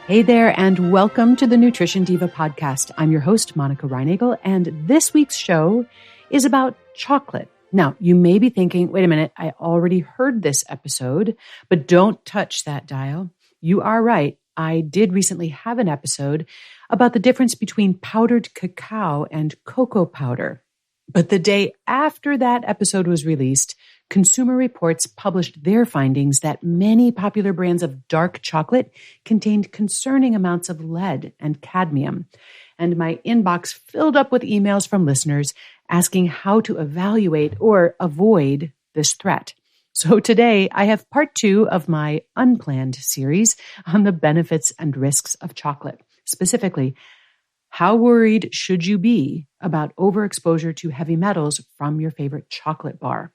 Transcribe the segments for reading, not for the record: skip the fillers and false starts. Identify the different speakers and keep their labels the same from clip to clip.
Speaker 1: Hey there, and welcome to the Nutrition Diva podcast. I'm your host, Monica Reinagel, and this week's show is about chocolate. Now, you may be thinking, wait a minute, I already heard this episode, but don't touch that dial. You are right. I did recently have an episode about the difference between powdered cacao and cocoa powder. But the day after that episode was released, Consumer Reports published their findings that many popular brands of dark chocolate contained concerning amounts of lead and cadmium. And my inbox filled up with emails from listeners asking how to evaluate or avoid this threat. So today I have part 2 of my unplanned series on the benefits and risks of chocolate. Specifically, how worried should you be about overexposure to heavy metals from your favorite chocolate bar?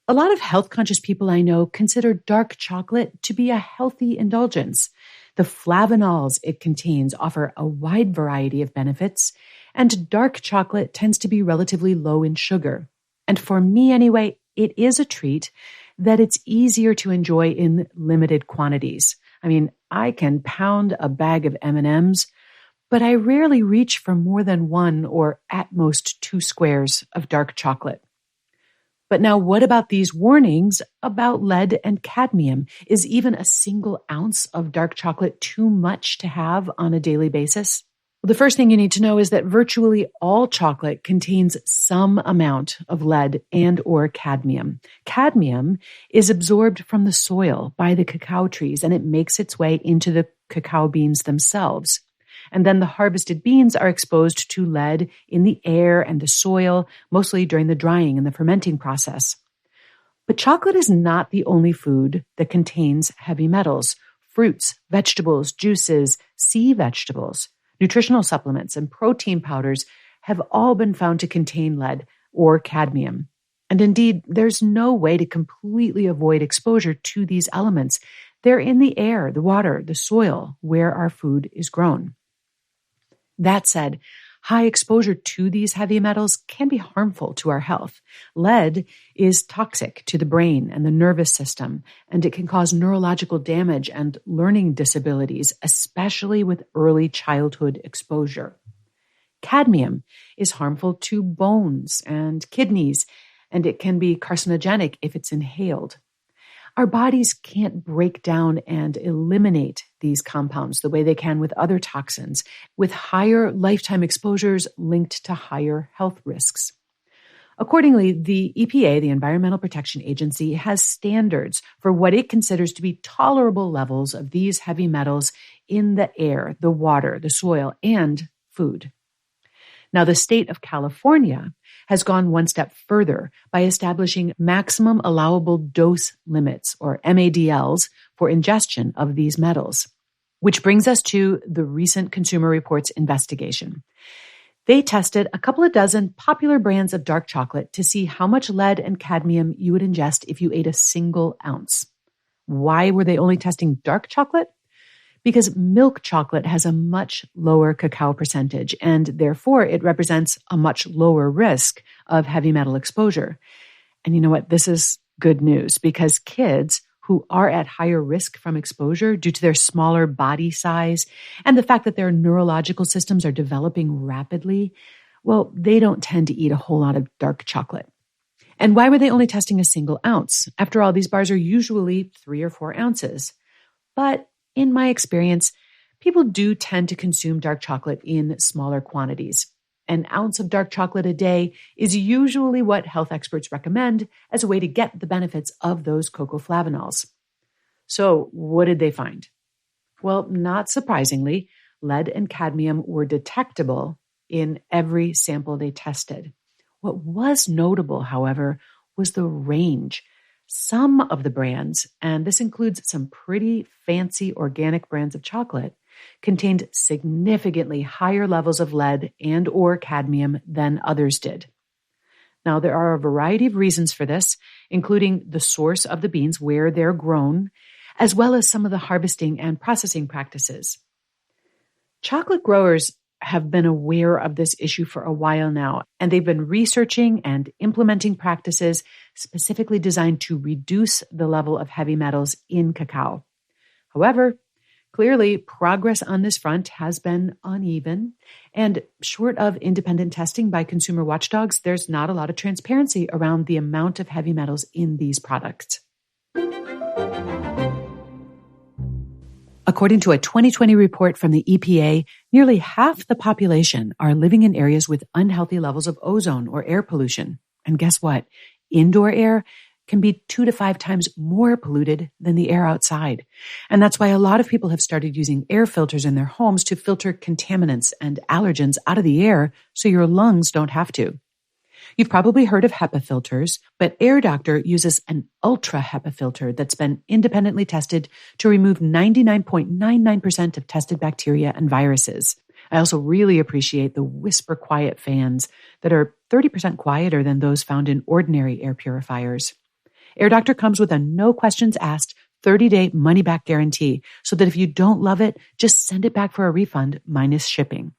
Speaker 1: A lot of health-conscious people I know consider dark chocolate to be a healthy indulgence. The flavanols it contains offer a wide variety of benefits, and dark chocolate tends to be relatively low in sugar. And for me anyway, it is a treat that it's easier to enjoy in limited quantities. I mean, I can pound a bag of M&Ms, but I rarely reach for more than 1 or at most 2 squares of dark chocolate. But now what about these warnings about lead and cadmium? Is even a single ounce of dark chocolate too much to have on a daily basis? Well, the first thing you need to know is that virtually all chocolate contains some amount of lead and or cadmium. Cadmium is absorbed from the soil by the cacao trees, and it makes its way into the cacao beans themselves. And then the harvested beans are exposed to lead in the air and the soil, mostly during the drying and the fermenting process. But chocolate is not the only food that contains heavy metals. Fruits, vegetables, juices, sea vegetables, nutritional supplements, and protein powders have all been found to contain lead or cadmium. And indeed, there's no way to completely avoid exposure to these elements. They're in the air, the water, the soil, where our food is grown. That said, high exposure to these heavy metals can be harmful to our health. Lead is toxic to the brain and the nervous system, and it can cause neurological damage and learning disabilities, especially with early childhood exposure. Cadmium is harmful to bones and kidneys, and it can be carcinogenic if it's inhaled. Our bodies can't break down and eliminate these compounds the way they can with other toxins, with higher lifetime exposures linked to higher health risks. Accordingly, the EPA, the Environmental Protection Agency, has standards for what it considers to be tolerable levels of these heavy metals in the air, the water, the soil, and food. Now, the state of California has gone one step further by establishing maximum allowable dose limits, or MADLs, for ingestion of these metals, which brings us to the recent Consumer Reports investigation. They tested a couple of dozen popular brands of dark chocolate to see how much lead and cadmium you would ingest if you ate a single ounce. Why were they only testing dark chocolate? Because milk chocolate has a much lower cacao percentage, and therefore it represents a much lower risk of heavy metal exposure. And you know what? This is good news, because kids who are at higher risk from exposure due to their smaller body size and the fact that their neurological systems are developing rapidly, well, they don't tend to eat a whole lot of dark chocolate. And why were they only testing a single ounce? After all, these bars are usually 3 or 4 ounces. But in my experience, people do tend to consume dark chocolate in smaller quantities. An ounce of dark chocolate a day is usually what health experts recommend as a way to get the benefits of those cocoa flavanols. So what did they find? Well, not surprisingly, lead and cadmium were detectable in every sample they tested. What was notable, however, was the range. Some of the brands, and this includes some pretty fancy organic brands of chocolate, contained significantly higher levels of lead and or cadmium than others did. Now, there are a variety of reasons for this, including the source of the beans, where they're grown, as well as some of the harvesting and processing practices. Chocolate growers have been aware of this issue for a while now, and they've been researching and implementing practices specifically designed to reduce the level of heavy metals in cacao. However, Clearly, progress on this front has been uneven, and short of independent testing by consumer watchdogs, there's not a lot of transparency around the amount of heavy metals in these products. According to a 2020 report from the EPA, nearly half the population are living in areas with unhealthy levels of ozone or air pollution. And guess what? Indoor air can be 2 to 5 times more polluted than the air outside. And that's why a lot of people have started using air filters in their homes to filter contaminants and allergens out of the air so your lungs don't have to. You've probably heard of HEPA filters, but Air Doctor uses an ultra HEPA filter that's been independently tested to remove 99.99% of tested bacteria and viruses. I also really appreciate the whisper quiet fans that are 30% quieter than those found in ordinary air purifiers. Air Doctor comes with a no questions asked 30-day money-back guarantee so that if you don't love it, just send it back for a refund minus shipping.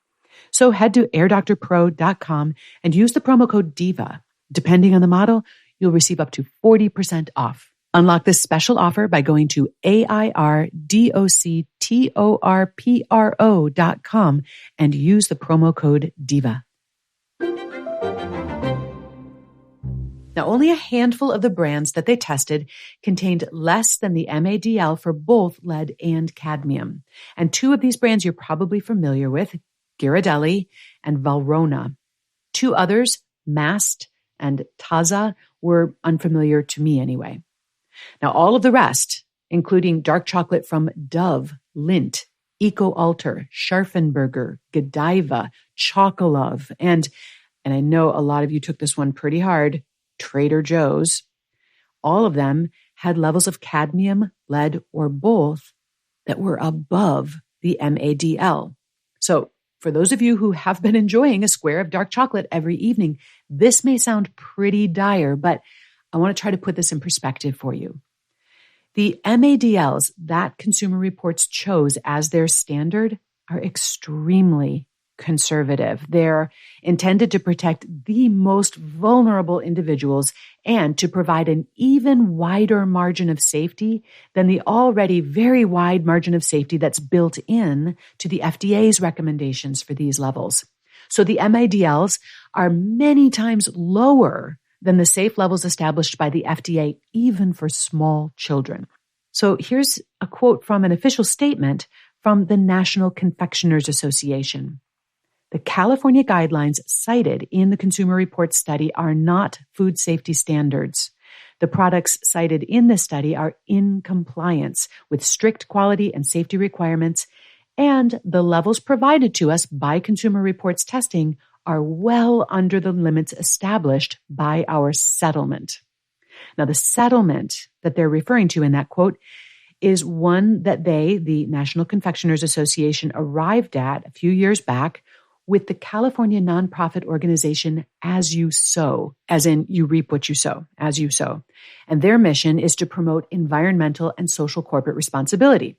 Speaker 1: So head to airdoctorpro.com and use the promo code DIVA. Depending on the model, you'll receive up to 40% off. Unlock this special offer by going to airdoctorpro.com and use the promo code DIVA. Now, only a handful of the brands that they tested contained less than the MADL for both lead and cadmium. And 2 of these brands you're probably familiar with, Ghirardelli and Valrhona. 2 others, Mast and Taza, were unfamiliar to me anyway. Now, all of the rest, including dark chocolate from Dove, Lindt, EcoAlter, Scharfenberger, Godiva, Chocolove, and I know a lot of you took this one pretty hard, Trader Joe's, all of them had levels of cadmium, lead, or both that were above the MADL. So for those of you who have been enjoying a square of dark chocolate every evening, this may sound pretty dire, but I want to try to put this in perspective for you. The MADLs that Consumer Reports chose as their standard are extremely conservative. They're intended to protect the most vulnerable individuals and to provide an even wider margin of safety than the already very wide margin of safety that's built in to the FDA's recommendations for these levels. So the MADLs are many times lower than the safe levels established by the FDA, even for small children. So here's a quote from an official statement from the National Confectioners Association. The California guidelines cited in the Consumer Reports study are not food safety standards. The products cited in this study are in compliance with strict quality and safety requirements, and the levels provided to us by Consumer Reports testing are well under the limits established by our settlement. Now, the settlement that they're referring to in that quote is one that they, the National Confectioners Association, arrived at a few years back with the California nonprofit organization As You Sow, as in you reap what you sow, As You Sow. And their mission is to promote environmental and social corporate responsibility.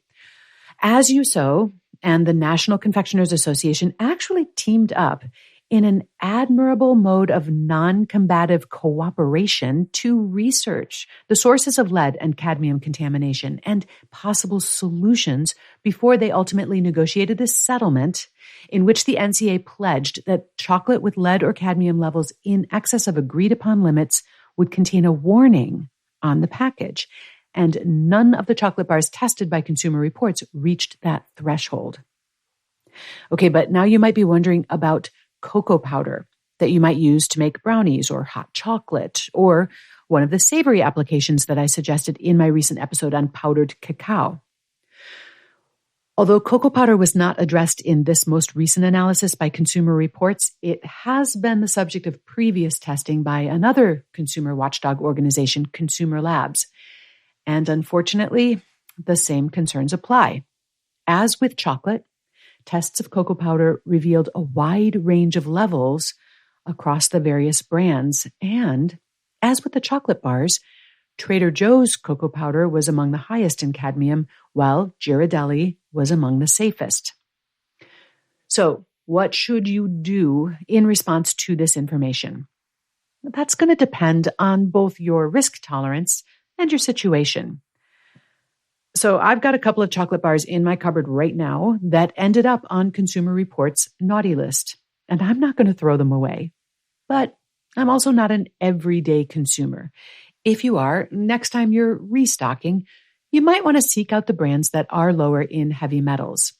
Speaker 1: As You Sow and the National Confectioners Association actually teamed up in an admirable mode of non-combative cooperation to research the sources of lead and cadmium contamination and possible solutions before they ultimately negotiated this settlement in which the NCA pledged that chocolate with lead or cadmium levels in excess of agreed upon limits would contain a warning on the package. And none of the chocolate bars tested by Consumer Reports reached that threshold. Okay, but now you might be wondering about cocoa powder that you might use to make brownies or hot chocolate, or one of the savory applications that I suggested in my recent episode on powdered cacao. Although cocoa powder was not addressed in this most recent analysis by Consumer Reports, it has been the subject of previous testing by another consumer watchdog organization, Consumer Labs. And unfortunately, the same concerns apply. As with chocolate, tests of cocoa powder revealed a wide range of levels across the various brands. And as with the chocolate bars, Trader Joe's cocoa powder was among the highest in cadmium, while Ghirardelli was among the safest. So, what should you do in response to this information? That's going to depend on both your risk tolerance and your situation. So I've got a couple of chocolate bars in my cupboard right now that ended up on Consumer Reports' naughty list, and I'm not going to throw them away. But I'm also not an everyday consumer. If you are, next time you're restocking, you might want to seek out the brands that are lower in heavy metals.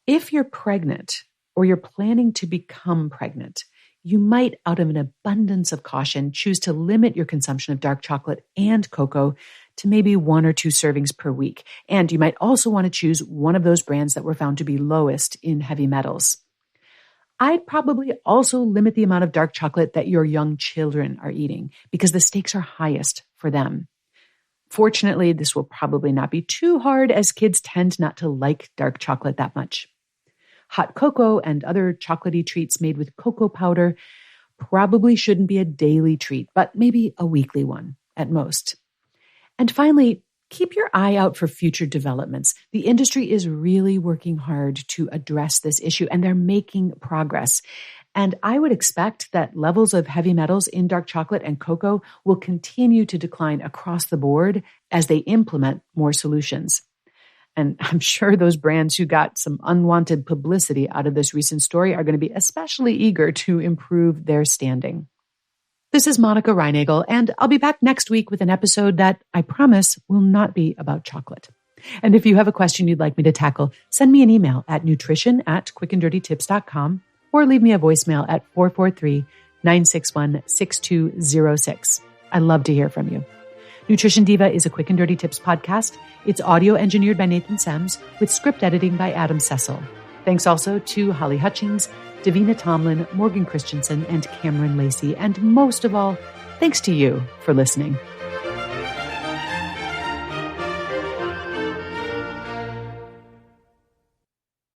Speaker 1: If you're pregnant or you're planning to become pregnant, you might, out of an abundance of caution, choose to limit your consumption of dark chocolate and cocoa to maybe 1 or 2 servings per week. And you might also want to choose one of those brands that were found to be lowest in heavy metals. I'd probably also limit the amount of dark chocolate that your young children are eating because the stakes are highest for them. Fortunately, this will probably not be too hard as kids tend not to like dark chocolate that much. Hot cocoa and other chocolatey treats made with cocoa powder probably shouldn't be a daily treat, but maybe a weekly one at most. And finally, keep your eye out for future developments. The industry is really working hard to address this issue, and they're making progress. And I would expect that levels of heavy metals in dark chocolate and cocoa will continue to decline across the board as they implement more solutions. And I'm sure those brands who got some unwanted publicity out of this recent story are going to be especially eager to improve their standing. This is Monica Reinagel, and I'll be back next week with an episode that I promise will not be about chocolate. And if you have a question you'd like me to tackle, send me an email at nutrition@quickanddirtytips.com or leave me a voicemail at 443-961-6206. I love to hear from you. Nutrition Diva is a Quick and Dirty Tips podcast. It's audio engineered by Nathan Sems with script editing by Adam Cecil. Thanks also to Holly Hutchings, Davina Tomlin, Morgan Christensen, and Cameron Lacey. And most of all, thanks to you for listening.